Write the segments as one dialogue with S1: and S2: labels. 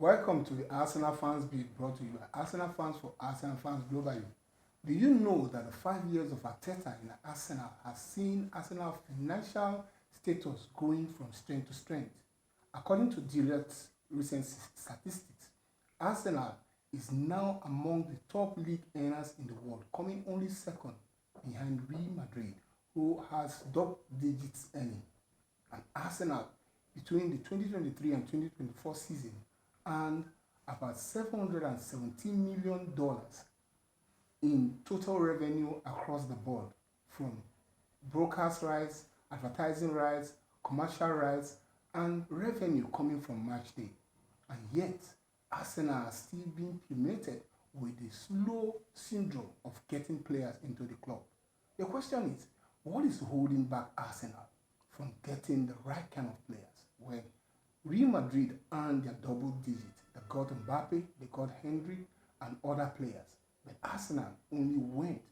S1: Welcome to the Arsenal Fans Beat, brought to you by Arsenal Fans for Arsenal Fans globally. Do you know that the 5 years of Arteta in Arsenal has seen Arsenal's financial status going from strength to strength? According to Deloitte's recent statistics, Arsenal is now among the top league earners in the world, coming only second behind Real Madrid, who has double digits earning. And Arsenal, between the 2023 and 2024 season, earned about $717 million in total revenue across the board, from broadcast rights, advertising rights, commercial rights, and revenue coming from match day. And yet, Arsenal are still being plummeted with the slow syndrome of getting players into the club. The question is, what is holding back Arsenal from getting the right kind of players? When Real Madrid earned their double digit, they got Mbappe, they got Henry, and other players. But Arsenal only went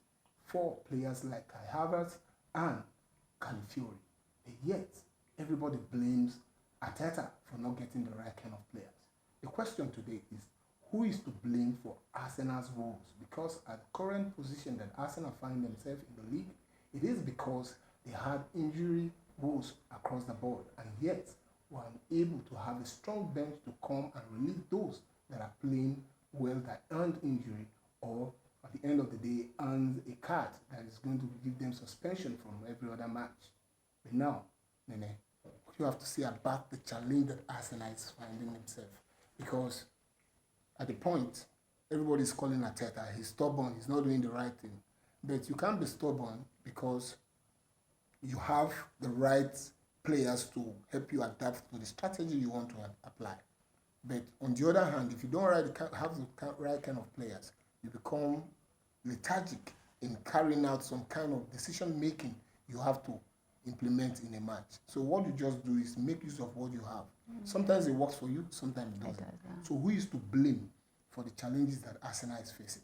S1: for players like Kai Havertz and Calafiori. But yet, everybody blames Arteta for not getting the right kind of players. The question today is, who is to blame for Arsenal's woes? Because at the current position that Arsenal find themselves in the league, it is because they had injury woes across the board, and yet were unable to have a strong bench to come and relieve those that are playing well that earned injury, or at the end of the day earns a card that is going to give them suspension from every other match. But now, Nene, what you have to say about the challenge that Arsenal is finding themselves? Because at the point, everybody is calling Arteta, he's stubborn, he's not doing the right thing. But you can't be stubborn because you have the right players to help you adapt to the strategy you want to apply. But on the other hand, if you don't have the right kind of players, you become lethargic in carrying out some kind of decision making you have to implement in a match. So what you just do is make use of what you have. Sometimes it works for you, sometimes it doesn't. So who is to blame for the challenges that Arsenal is facing?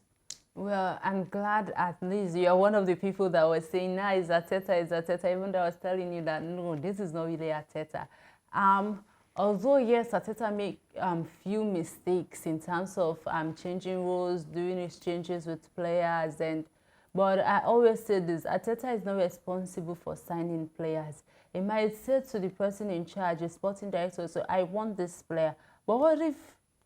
S2: Well, I'm glad at least you're one of the people that was saying, nah, it's Arteta, even though I was telling you that, no, this is not really Arteta. Although, yes, Arteta make few mistakes in terms of changing roles, doing exchanges with players, but I always say this, Arteta is not responsible for signing players. He might say to the person in charge, the sporting director, so I want this player. But what if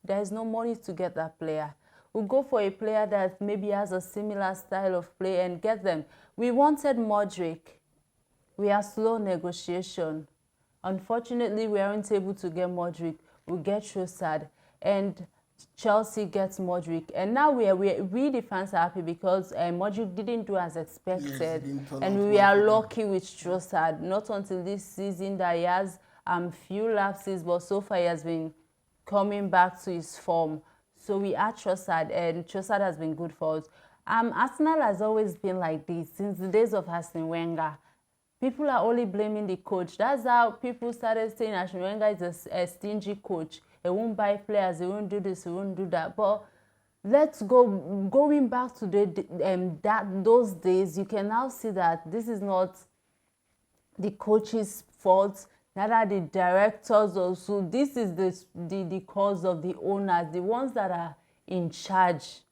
S2: there's no money to get that player? We'll go for a player that maybe has a similar style of play and get them. We wanted Modric. We are slow negotiation. Unfortunately, we aren't able to get Modric. We get Trossard, and Chelsea gets Modric. And now we the fans are happy because Modric didn't do as expected. Yes, and we are lucky with Trossard. Not until this season that he has few lapses, but so far he has been coming back to his form. So we are Trossard, and Trossard has been good for us. Arsenal has always been like this since the days of Arsene Wenger. People are only blaming the coach. That's how people started saying Arsene Wenger is a stingy coach. He won't buy players, he won't do this, he won't do that. But let's going back to those days, you can now see that this is not the coach's fault. Neither the directors also. This is the cause of the owners, the ones that are in charge.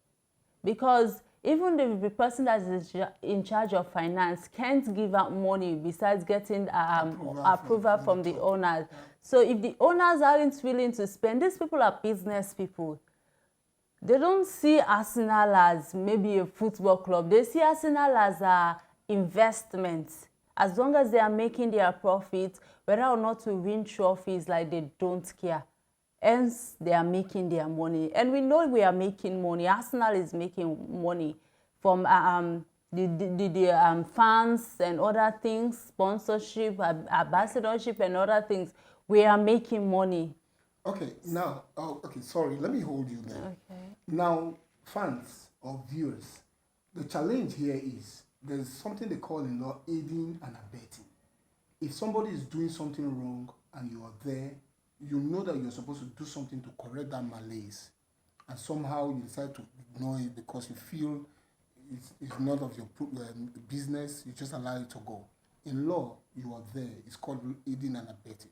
S2: Because even the person that is in charge of finance can't give out money besides getting approval from the owners. Yeah. So if the owners aren't willing to spend, these people are business people. They don't see Arsenal as maybe a football club. They see Arsenal as an investment. As long as they are making their profit, whether or not to win trophies, like they don't care. Hence, they are making their money. And we know we are making money. Arsenal is making money from the fans and other things, sponsorship, ambassadorship and other things. We are making money.
S1: Okay, now, sorry, let me hold you there. Okay. Now, fans or viewers, the challenge here is there's something they call in law aiding and abetting. If somebody is doing something wrong and you are there, you know that you're supposed to do something to correct that malaise, and somehow you decide to ignore it because you feel it's not of your business, you just allow it to go. In law, you are there. It's called aiding and abetting.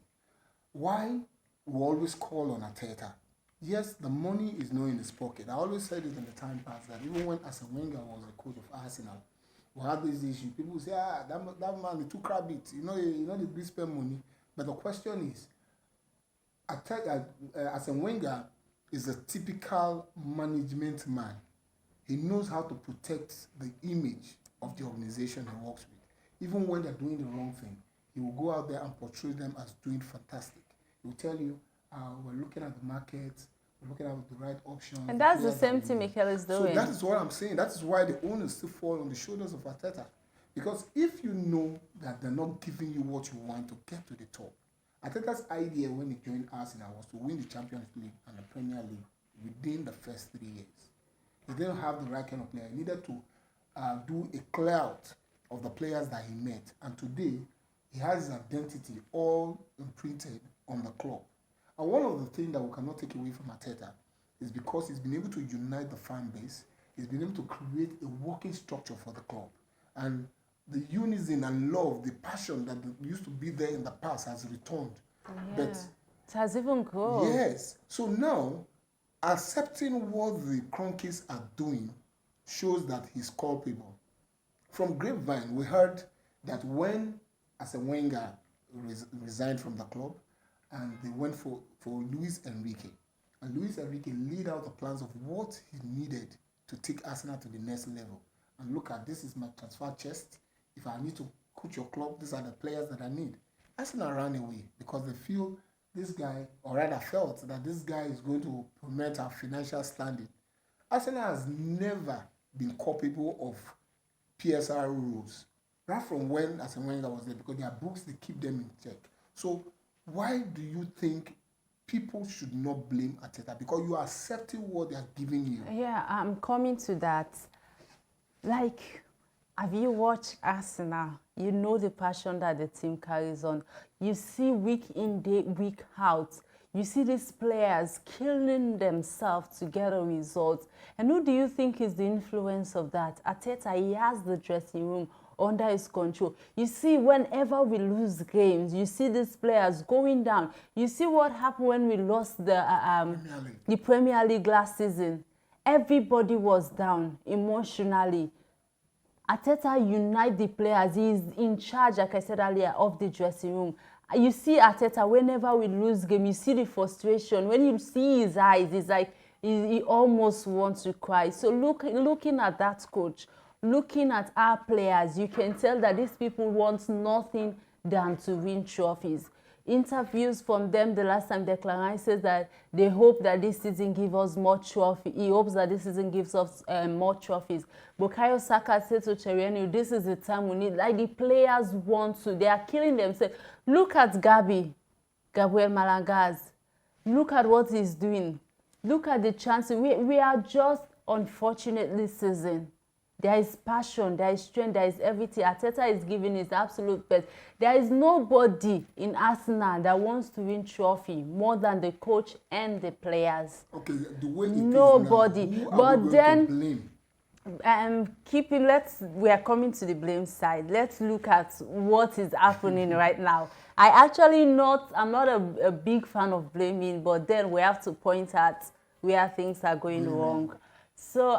S1: Why we always call on Arteta yes, the money is not in his pocket. I always said it in the time past that even when Arsene Wenger was the coach of Arsenal, we had this issue. People say, that man, he too crab it. You know, the spend money. But the question is, Arsene Wenger is a typical management man. He knows how to protect the image of the organization he works with. Even when they're doing the wrong thing, he will go out there and portray them as doing fantastic. He will tell you, we're looking at the market, we're looking at the right options.
S2: And that's the same thing Mikel is doing.
S1: So that is what I'm saying. That is why the owners still fall on the shoulders of Arteta. Because if you know that they're not giving you what you want to get to the top, Arteta's idea when he joined Arsenal was to win the Champions League and the Premier League within the first 3 years. He didn't have the right kind of player. He needed to do a clear out of the players that he met. And today, he has his identity all imprinted on the club. And one of the things that we cannot take away from Arteta is because he's been able to unite the fan base. He's been able to create a working structure for the club. And the unison and love, the passion that used to be there in the past has returned.
S2: Yeah.
S1: But
S2: it has even grown.
S1: yes. So now, accepting what the Kroenkes are doing shows that he's culpable. From Grapevine, we heard that when Arsene Wenger resigned from the club, and they went for Luis Enrique. And Luis Enrique laid out the plans of what he needed to take Arsenal to the next level. And look at, this is my transfer chest. If I need to coach your club, these are the players that I need. Arsenal ran away because they feel this guy, or rather felt that this guy is going to promote our financial standing. Arsenal has never been culpable of PSR rules, right from when Arsene Wenger was there, because their books, they keep them in check. So why do you think people should not blame Arteta? Because you are accepting what they are giving you.
S2: Yeah, I'm coming to that. Like, have you watched Arsenal? You know the passion that the team carries on. You see week in, day, week out. You see these players killing themselves to get a result. And who do you think is the influence of that? Arteta, he has the dressing room under his control. You see, whenever we lose games, you see these players going down. You see what happened when we lost the Premier League last season. Everybody was down emotionally. Arteta unite the players. He is in charge, like I said earlier, of the dressing room. You see Arteta, whenever we lose game, you see the frustration. When you see his eyes, it's like he almost wants to cry. So looking at that coach, looking at our players, you can tell that these people want nothing than to win trophies. Interviews from them the last time, Declan Rice says that they hope that this season gives us more trophies. He hopes that this season gives us more trophies. Bukayo Saka said to Cherenu, this is the time we need. Like, the players want to. They are killing themselves. Look at Gabriel Malangaz. Look at what he's doing. Look at the chances. We are just unfortunate this season. There is passion, there is strength, there is everything. Arteta is giving his absolute best. There is nobody in Arsenal that wants to win trophy more than the coach and the players.
S1: Okay, the way it
S2: nobody.
S1: Is now,
S2: but then, we are coming to the blame side. Let's look at what is happening right now. I'm not a big fan of blaming, but then we have to point at where things are going wrong. So,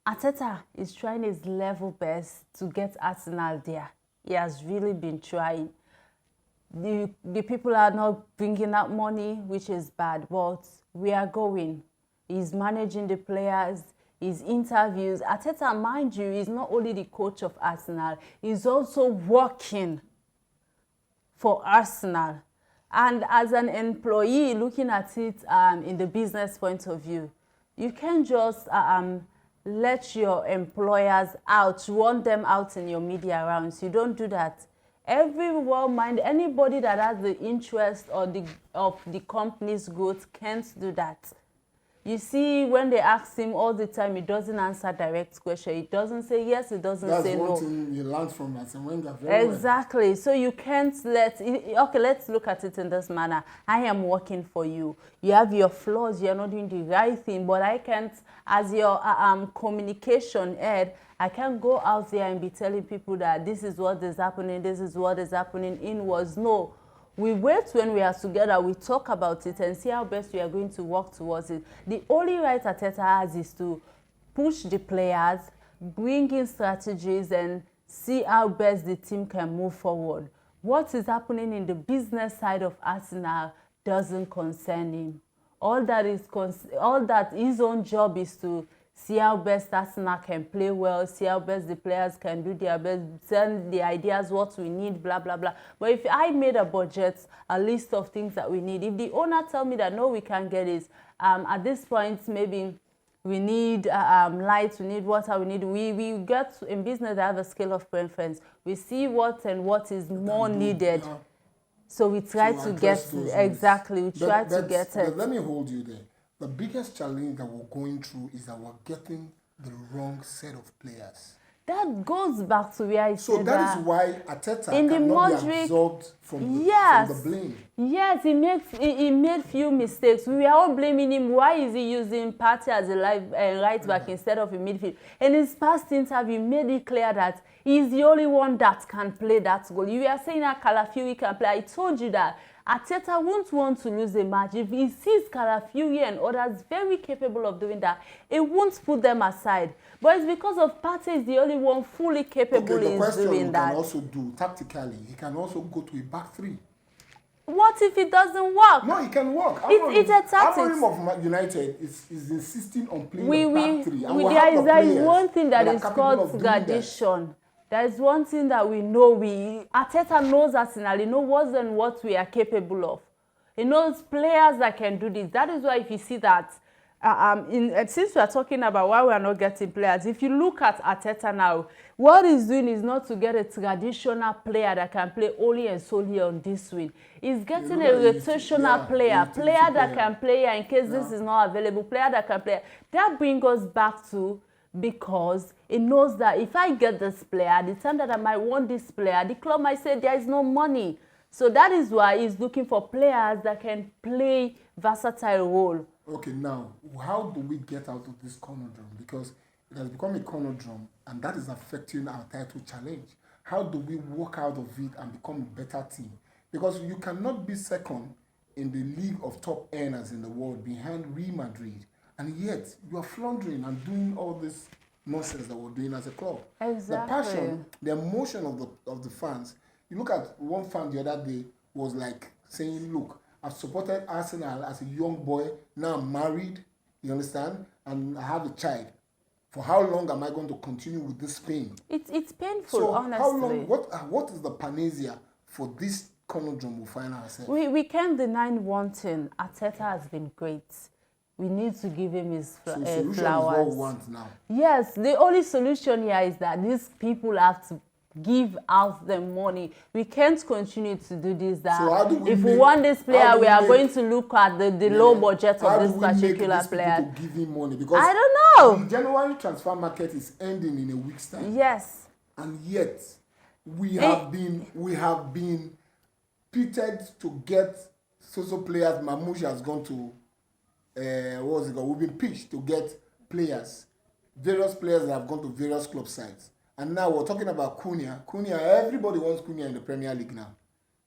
S2: Arteta is trying his level best to get Arsenal there. He has really been trying. The people are not bringing out money, which is bad, but we are going. He's managing the players, his interviews. Arteta, mind you, is not only the coach of Arsenal, he's also working for Arsenal. And as an employee, looking at it in the business point of view, you can't just let your employers out, run them out in your media rounds. You don't do that. Anybody that has the interest of the company's growth can't do that. You see, when they ask him all the time, he doesn't answer direct question. He doesn't say yes, he doesn't say no.
S1: That's one thing you learned from Arsene Wenger.
S2: Exactly. So you can't okay, let's look at it in this manner. I am working for you. You have your flaws, you're not doing the right thing, but I can't, as your communication head, I can't go out there and be telling people that this is what is happening, this is what is happening inwards. No. We wait when we are together, we talk about it and see how best we are going to work towards it. The only right Arteta has is to push the players, bring in strategies and see how best the team can move forward. What is happening in the business side of Arsenal doesn't concern him. All that his own job is to see how best Arsenal can play well, see how best the players can do their best, send the ideas, what we need, blah, blah, blah. But if I made a budget, a list of things that we need, if the owner tell me that, no, we can't get this, at this point, maybe we need lights, we need water, we get in business, I have a scale of preference. We see what is more needed. Yeah. So we try to get, exactly, we try to get it.
S1: But let me hold you there. The biggest challenge that we're going through is that we're getting the wrong set of players.
S2: That goes back to where I said
S1: so that is why Arteta cannot be absorbed from the blame.
S2: Yes, he made few mistakes. We were all blaming him. Why is he using Partey as a right back instead of a midfield? In his past interview, he made it clear that he's the only one that can play that goal. You were saying that Calafiori can play. I told you that Arteta won't want to lose a match. If he sees Calafiori and others very capable of doing that, he won't put them aside. But it's because of Partey is the only one fully capable in doing that.
S1: The question he can also do tactically, he can also go to a back three.
S2: What if it doesn't work?
S1: No, it can work.
S2: It's a tactic.
S1: Amorim of United is insisting on playing the back three. And
S2: there is one thing that is called tradition. There is one thing that we know. Arteta knows Arsenal. He knows what we are capable of. He knows players that can do this. That is why if you see that, since we are talking about why we are not getting players, if you look at Arteta now, what he's doing is not to get a traditional player that can play only and solely on this wing. He's getting a rotational player that can play in case this is not available, player that can play. That brings us back to, because it knows that if I get this player, the time that I might want this player, the club might say there is no money. So that is why he's looking for players that can play versatile role.
S1: Okay, now, how do we get out of this conundrum? Because it has become a conundrum, and that is affecting our title challenge. How do we walk out of it and become a better team? Because you cannot be second in the league of top earners in the world behind Real Madrid, and yet you are floundering and doing all this nonsense that we're doing as a club.
S2: Exactly.
S1: The passion, the emotion of the fans. You look at one fan the other day was like saying, look, I've supported Arsenal as a young boy. Now I'm married, you understand? And I have a child. For how long am I going to continue with this pain?
S2: It's painful,
S1: so
S2: honestly.
S1: How long? What is the panacea for this conundrum we find ourselves?
S2: We can't deny one thing. Arteta has been great. We need to give him his flowers.
S1: Solution is what we want now.
S2: Yes, the only solution here is that these people have to give out the money. We can't continue to do this. If we want this player, we are going to look at the low budget of this particular player.
S1: To give him money? Because
S2: I don't know.
S1: The January transfer market is ending in a week's time.
S2: Yes.
S1: And yet we have been pitted to get so players. Mamouche has gone to we've been pitched to get players, various players that have gone to various club sides. And now we're talking about Cunha. Everybody wants Cunha in the Premier League now.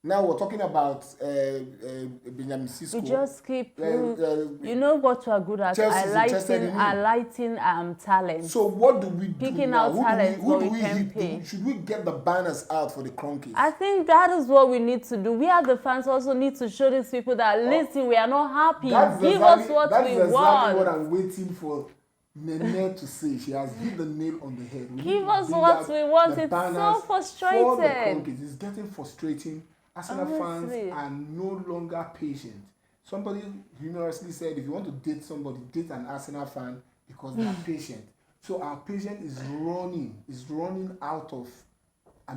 S1: Now we're talking about Benjamin Sesko.
S2: We just keep, you know what we're good at? Highlighting talent.
S1: So what do we do
S2: Picking
S1: now?
S2: out talent
S1: Who do
S2: we can
S1: hit?
S2: pay.
S1: Should we get the banners out for the Kroenkes?
S2: I think that is what we need to do. We as the fans also need to show these people that, listen, we are not happy. Give us what we want. That's
S1: exactly what I'm waiting for Nene to say. She has hit the nail on the head.
S2: Give us what we want. It's so frustrating.
S1: For the Kroenkes. It's getting frustrating. Arsenal fans are no longer patient. Somebody humorously said, if you want to date somebody, date an Arsenal fan because they are patient. So our patience is running out of,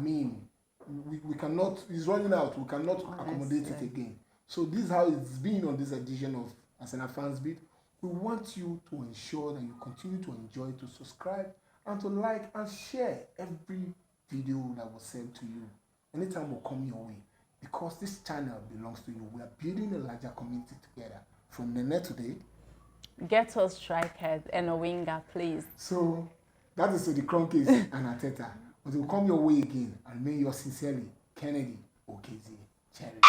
S1: we cannot, it's running out, we cannot accommodate it again. So this is how it's been on this edition of Arsenal Fans Beat. We want you to ensure that you continue to enjoy, to subscribe, and to like and share every video that was sent to you. Anytime will come your way. Because this channel belongs to you. We are building a larger community together. From Nene today.
S2: Get us strikers and a winger, please.
S1: So, that is to the Kroenkes and Arteta. But it will come your way again. And may yours sincerely, Kennedy Okezi Cherry.